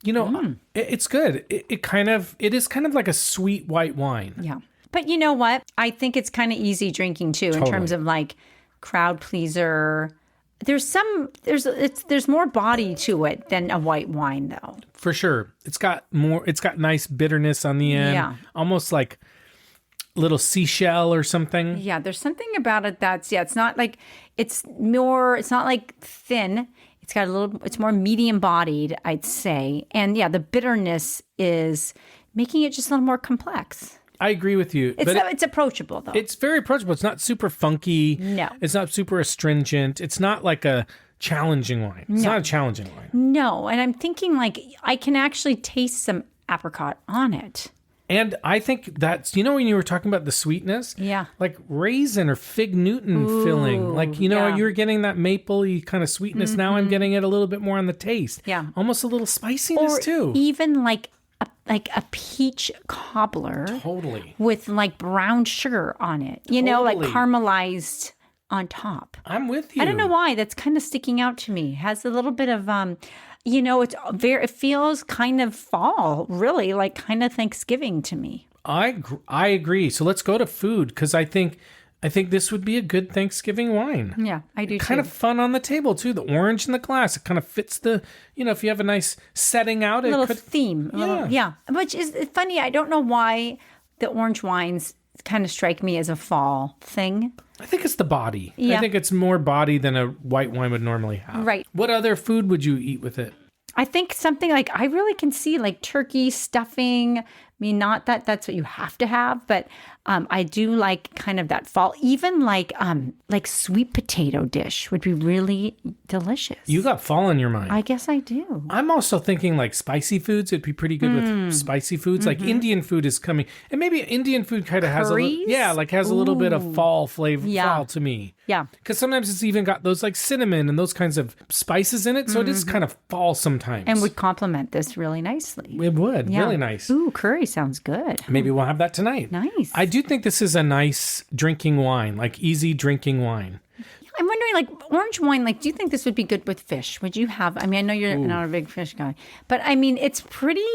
You know, it's good. It is kind of like a sweet white wine. Yeah. But you know what? I think it's kind of easy drinking too in terms of like crowd pleaser. There's more body to it than a white wine though. For sure. It's got nice bitterness on the end. Yeah. Almost like little seashell or something. Yeah, there's something about it it's not like it's not like thin. It's more medium bodied, I'd say. And yeah, the bitterness is making it just a little more complex. I agree with you. It's approachable, though. It's very approachable. It's not super funky. No. It's not super astringent. It's not like a challenging wine. It's not a challenging wine. No. And I'm thinking, like, I can actually taste some apricot on it. And I think that's, when you were talking about the sweetness? Yeah. Like raisin or fig Newton filling. Like, you were getting that maple-y kind of sweetness. Mm-hmm. Now I'm getting it a little bit more on the taste. Yeah. Almost a little spiciness, too. Even like a peach cobbler. Totally. With like brown sugar on it. Like caramelized on top. I'm with you. I don't know why. That's kind of sticking out to me. It has a little bit of, it feels kind of fall, really, like kind of Thanksgiving to me. I agree. So let's go to food because I think this would be a good Thanksgiving wine. Yeah, I do too. Kind of fun on the table too. The orange in the glass. It kind of fits the, if you have a nice setting out. Theme. Yeah. Which is funny. I don't know why the orange wines kind of strike me as a fall thing. I think it's the body. Yeah. I think it's more body than a white wine would normally have. Right. What other food would you eat with it? I think something like, I really can see like turkey stuffing. I mean, not that that's what you have to have, but I do like kind of that fall. Even like sweet potato dish would be really delicious. You got fall in your mind. I guess I do. I'm also thinking like spicy foods. It'd be pretty good with spicy foods. Like Indian food is coming. And maybe Indian food kind of has a little bit of fall flavor fall to me. Yeah. Because sometimes it's even got those like cinnamon and those kinds of spices in it. So it is kind of fall sometimes. And would complement this really nicely. It would. Yeah. Really nice. Ooh, curry sounds good. Maybe we'll have that tonight. Nice. I do think this is a nice drinking wine, like easy drinking wine. I'm wondering, like, orange wine, like, do you think this would be good with fish? Would you have, I mean, I know you're not a big fish guy, but I mean, it's pretty,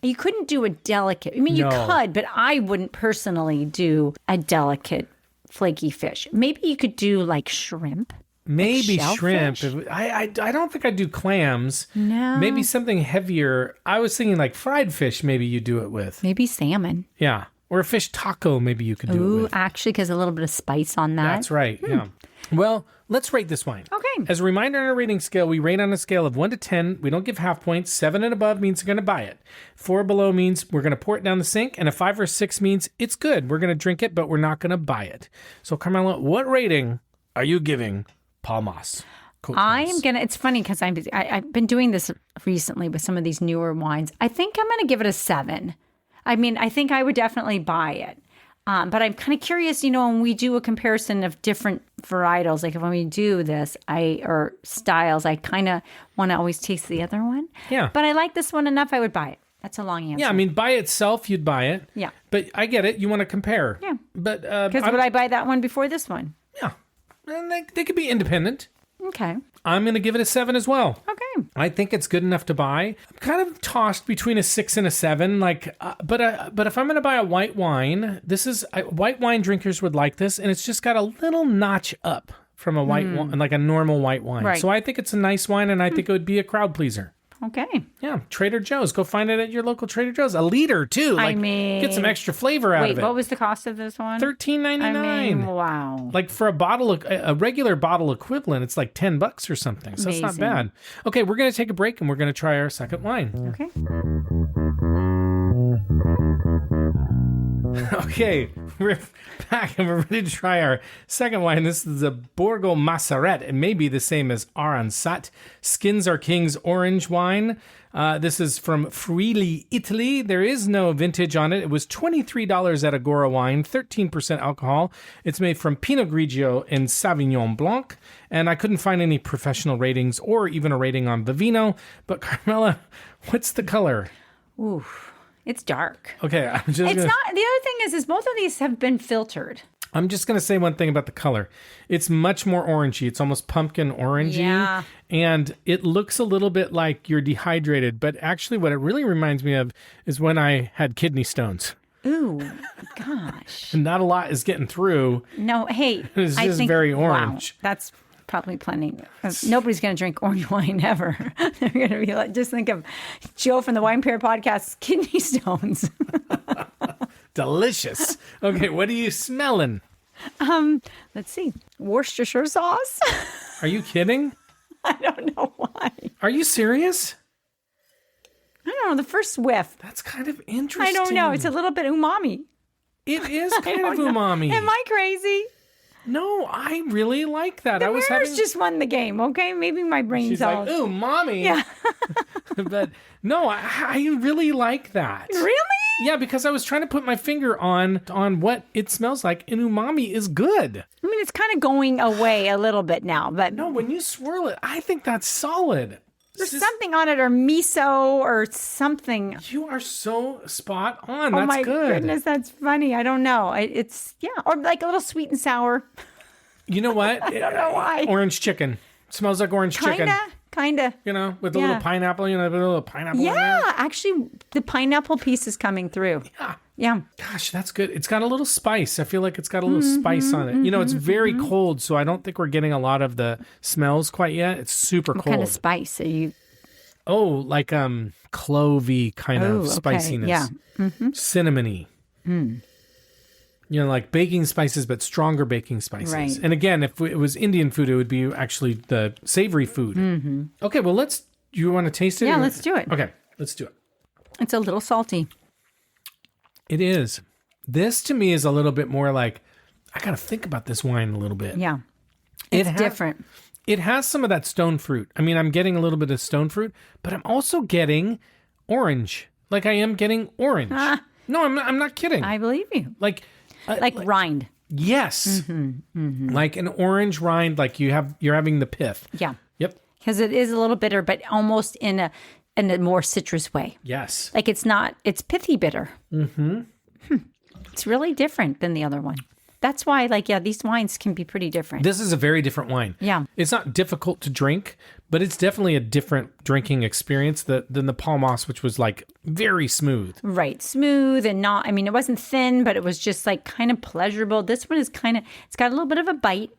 you couldn't do a delicate, I mean, you could, but I wouldn't personally do a delicate flaky fish. Maybe you could do like shrimp. Maybe like shrimp. I don't think I'd do clams. No. Maybe something heavier. I was thinking like fried fish, maybe you do it with. Maybe salmon. Yeah. Or a fish taco, maybe you could do it with. Actually, because a little bit of spice on that. That's right. Yeah. Well, let's rate this wine. Okay. Okay. As a reminder on our rating scale, we rate on a scale of 1 to 10. We don't give half points. 7 and above means you're going to buy it. 4 below means we're going to pour it down the sink. And a 5 or 6 means it's good. We're going to drink it, but we're not going to buy it. So, Carmela, what rating are you giving Paul Moss? It's funny because I've been doing this recently with some of these newer wines. I think I'm going to give it a 7. I mean, I think I would definitely buy it. But I'm kind of curious, when we do a comparison of different varietals, like when we do this, or styles, I kind of want to always taste the other one. Yeah. But I like this one enough, I would buy it. That's a long answer. Yeah, I mean, by itself, you'd buy it. Yeah. But I get it. You want to compare. Yeah. But because would I buy that one before this one? Yeah. And they could be independent. Okay. I'm going to give it a 7 as well. Okay. I think it's good enough to buy. I'm kind of tossed between a 6 and a 7. But if I'm going to buy a white wine, white wine drinkers would like this, and it's just got a little notch up from a white wine, like a normal white wine. Right. So I think it's a nice wine, and I think it would be a crowd pleaser. Okay. Yeah, Trader Joe's. Go find it at your local Trader Joe's. A liter too. Get some extra flavor out of it. Wait, what was the cost of this one? $13.99. Wow. Like for a regular bottle equivalent, it's like $10 or something. So it's not bad. Okay, we're gonna take a break and we're gonna try our second wine. Okay. Okay, we're back and we're ready to try our second wine. This is the Borgo Masarêt. It may be the same as Aransat. Skins Are King's orange wine. This is from Friuli, Italy. There is no vintage on it. It was $23 at Agora Wine, 13% alcohol. It's made from Pinot Grigio and Sauvignon Blanc. And I couldn't find any professional ratings or even a rating on Vivino. But Carmela, what's the color? Ooh. It's dark. Okay, The other thing is both of these have been filtered. I'm just going to say one thing about the color. It's much more orangey. It's almost pumpkin orangey. Yeah. And it looks a little bit like you're dehydrated. But actually what it really reminds me of is when I had kidney stones. Ooh, gosh. And not a lot is getting through. No, hey. It's just very orange. Wow, that's probably plenty. Nobody's going to drink orange wine ever. They're going to be like, just think of Joe from the Wine Pair Podcast's kidney stones. Delicious. Okay, what are you smelling? Let's see. Worcestershire sauce. Are you kidding? I don't know why. Are you serious? I don't know. The first whiff. That's kind of interesting. I don't know. It's a little bit umami. It is kind of umami. Am I crazy? No, I really like that. The Mariners just won the game, okay? Maybe my brain's She's all... like, ooh, mommy. Yeah. But no, I really like that. Really? Yeah, because I was trying to put my finger on what it smells like, and umami is good. I mean, it's kind of going away a little bit now, but... No, when you swirl it, I think that's solid. There's something on it, or miso, or something. You are so spot on. Oh, That's my good. Goodness, that's funny. I don't know. Or like a little sweet and sour. You know what? I don't know why. Orange chicken. Smells like orange chicken. Kinda. With a little pineapple, a little pineapple in there. Yeah, actually, the pineapple piece is coming through. Yeah. Gosh, that's good. It's got a little spice. I feel like it's got a little spice on it. It's very cold, so I don't think we're getting a lot of the smells quite yet. It's super cold. What kind of spice are you? Oh, like clovey kind of spiciness. Yeah. Cinnamony. Like baking spices, but stronger baking spices. Right. And again, if it was Indian food, it would be actually the savory food. Okay, well, do you want to taste it? Yeah, let's do it. Okay, let's do it. It's a little salty. It is. This to me is a little bit more like, I got to think about this wine a little bit. Yeah. It's different. It has some of that stone fruit. I mean, I'm getting a little bit of stone fruit, but I'm also getting orange. Like I am getting orange. No, I'm not kidding. I believe you. Like rind. Yes. Like an orange rind, like you're having the pith. Yeah. Yep. Because it is a little bitter, but almost in a more citrus way. Yes. Like it's pithy bitter. It's really different than the other one. That's why, these wines can be pretty different. This is a very different wine. Yeah. It's not difficult to drink, but it's definitely a different drinking experience than the Paul Moss, which was very smooth. Right. Smooth and not, it wasn't thin, but it was just kind of pleasurable. This one is it's got a little bit of a bite.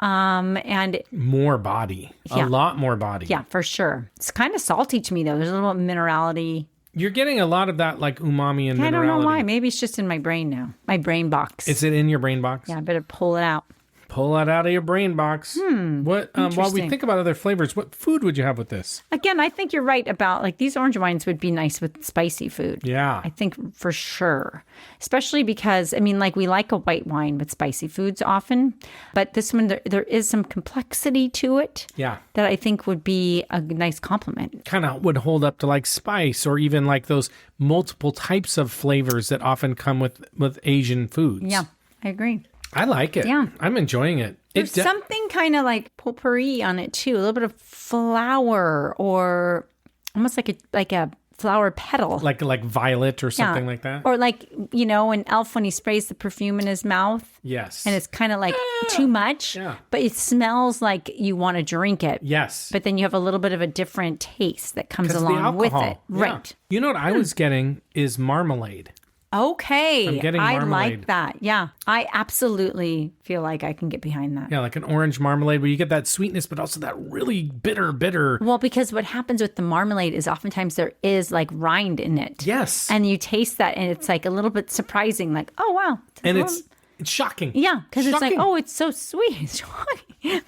And more body. Yeah. A lot more body. Yeah, for sure. It's kind of salty to me though. There's a little minerality. You're getting a lot of that umami and minerality. I don't know why. Maybe it's just in my brain now. My brain box. Is it in your brain box? Yeah, I better pull it out. Pull that out of your brain box. What? While we Interesting. think about other flavors, what food would you have with this? Again, I think you're right about like these orange wines would be nice with spicy food. Yeah. I think for sure. Especially because, I mean, like we like a white wine with spicy foods often, but this one, there is some complexity to it Yeah. that I think would be a nice compliment. Kind of would hold up to like spice or even like those multiple types of flavors that often come with Asian foods. Yeah, I agree. I like it. Yeah. I'm enjoying it. There's something kind of like potpourri on it too, a little bit of flower or almost like a flower petal. like violet or something like that. Or like, an elf when he sprays the perfume in his mouth. Yes. And it's kind of like too much, Yeah. but it smells like you want to drink it. Yes. But then you have a little bit of a different taste that comes 'Cause of the along with alcohol. it. Yeah. Right. You know what I was getting is marmalade. Okay. I'm getting I marmalade. like that. Yeah. I absolutely feel like I can get behind that. Yeah, like an orange marmalade where you get that sweetness, but also that really bitter. Well, because what happens with the marmalade is oftentimes there is like rind in it. Yes. And you taste that and it's like a little bit surprising, like, oh, wow. And little- it's shocking. Yeah, because it's like, Shocking. oh, it's so sweet. It's shocking.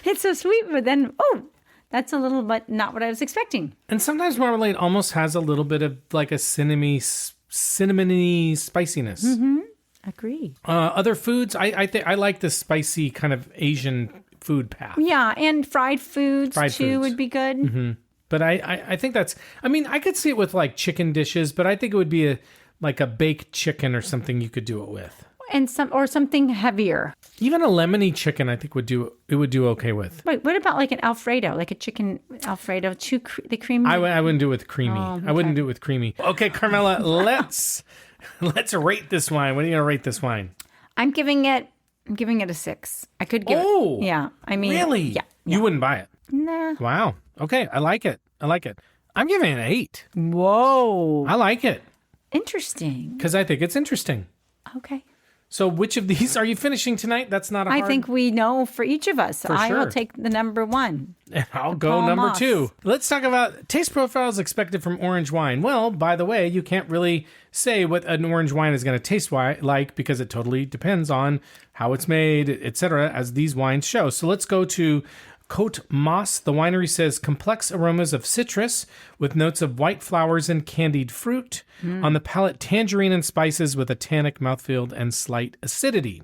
It's so sweet, but then, oh, that's a little bit not what I was expecting. And sometimes marmalade almost has a little bit of like a cinnamony spiciness. Mm-hmm. Agree. Other foods, I think I like the spicy kind of Asian food path. Yeah, and fried foods Fried too foods. would be good. But I think that's, I mean, I could see it with like chicken dishes, but I think it would be like a baked chicken or something you could do it with. And something heavier. Even a lemony chicken, I think would do okay with. Wait, what about like an Alfredo, like a chicken Alfredo? The creamy. I wouldn't do it with creamy. Oh, I wouldn't okay. do it with creamy. Okay, Carmela, let's rate this wine. What are you gonna rate this wine? I'm giving it a 6. I could give Oh, it. Yeah, I mean, Really? Yeah. You wouldn't buy it. Nah. Wow. Okay, I like it. I'm giving it an 8. Whoa. I like it Interesting. because I think it's interesting. Okay. So which of these are you finishing tonight? That's not a hard... I think we know for each of us. I sure. will take the number 1. And I'll go Palm number off. 2. Let's talk about taste profiles expected from orange wine. Well, by the way, you can't really say what an orange wine is going to taste like because it totally depends on how it's made, etc., as these wines show. So let's go to Côté. The winery says complex aromas of citrus with notes of white flowers and candied fruit. On the palate, tangerine and spices with a tannic mouthfeel and slight acidity.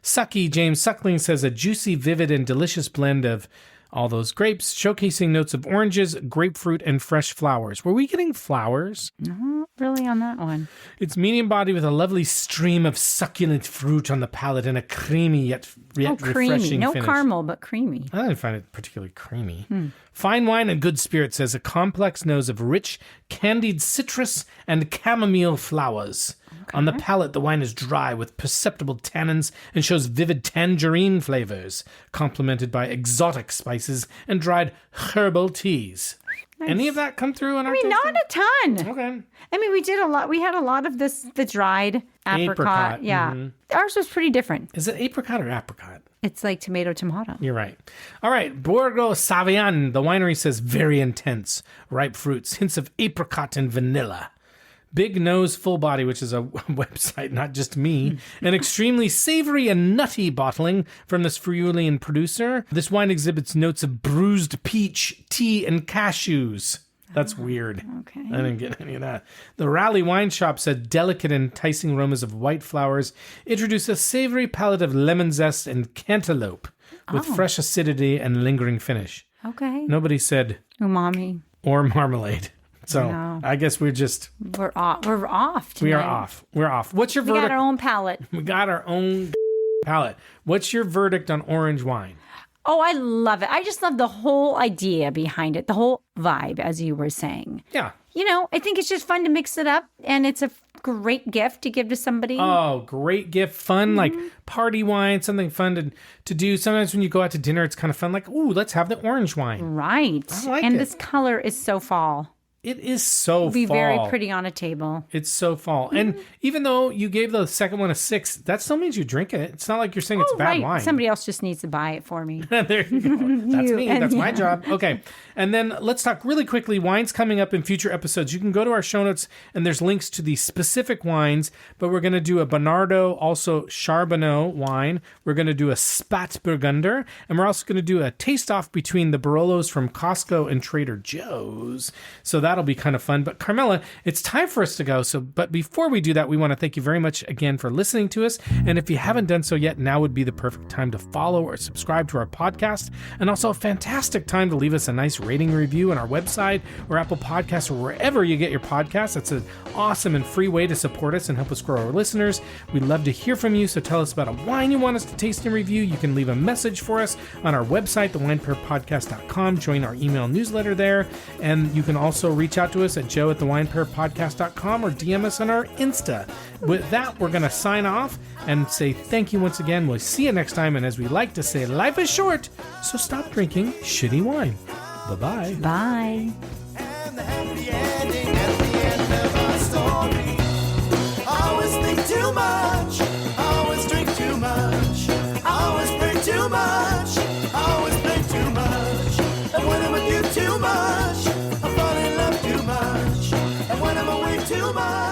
Sucky James Suckling says a juicy, vivid, and delicious blend of all those grapes, showcasing notes of oranges, grapefruit, and fresh flowers. Were we getting flowers? Not really on that one. It's medium body with a lovely stream of succulent fruit on the palate and a creamy yet Oh, creamy. refreshing No finish. caramel, but creamy. I didn't find it particularly creamy. Fine wine and good spirit says a complex nose of rich, candied citrus and chamomile flowers. On the palate, the wine is dry with perceptible tannins and shows vivid tangerine flavors, complemented by exotic spices and dried herbal teas. Any of that come through in our I mean, not tasting? a ton. Okay. I mean, we did a lot. We had a lot of this, the dried apricot. Yeah. Ours was pretty different. Is it apricot or apricot? It's like tomato. You're right. All right. Borgo Savaian, the winery says very intense. Ripe fruits, hints of apricot and vanilla. Big nose, full body, which is a website, not just me. An extremely savory and nutty bottling from this Friulian producer. This wine exhibits notes of bruised peach, tea, and cashews. That's weird. Okay. I didn't get any of that. The Raleigh Wine Shop said delicate and enticing aromas of white flowers introduce a savory palette of lemon zest and cantaloupe with fresh acidity and lingering finish. Okay. Nobody said Umami. or marmalade. So No. I guess we're Off. We're off. we are tonight. off. We're off. What's your We got verdict? our own palate. We got our own palate. What's your verdict on orange wine? Oh, I love it. I just love the whole idea behind it, the whole vibe, as you were saying. Yeah. I think it's just fun to mix it up, and it's a great gift to give to somebody. Oh, great gift. Fun, like party wine, something fun to do. Sometimes when you go out to dinner, it's kind of fun. Like, ooh, let's have the orange wine. Right. I like and it. this color is so fall. It is so It'll be fall. very pretty on a table. It's so fall. And even though you gave the second one a 6, that still means you drink it. It's not like you're saying it's bad wine. Somebody else just needs to buy it for me. There you go. That's me. That's my job. Okay. And then let's talk really quickly. Wines coming up in future episodes. You can go to our show notes and there's links to the specific wines, but we're going to do a Bernardo, also Charbonneau wine. We're going to do a Spätburgunder, and we're also going to do a taste-off between the Barolos from Costco and Trader Joe's. So that'll be kind of fun. But Carmela, it's time for us to go. But before we do that, we want to thank you very much again for listening to us. And if you haven't done so yet, now would be the perfect time to follow or subscribe to our podcast. And also a fantastic time to leave us a nice rating review on our website or Apple Podcasts or wherever you get your podcasts. That's an awesome and free way to support us and help us grow our listeners. We'd love to hear from you. So tell us about a wine you want us to taste and review. You can leave a message for us on our website, thewinepairpodcast.com. Join our email newsletter there. And you can also reach out to us at joe@thewinepairpodcast.com or DM us on our Insta. With that, we're going to sign off and say thank you once again. We'll see you next time. And as we like to say, life is short, so stop drinking shitty wine. Bye-bye. Bye. And the happy ending at the end of our story. Always think too much, always drink too much, always pray too much, always play too much. And when I'm with you too much, I fall in love too much. And when I'm away too much,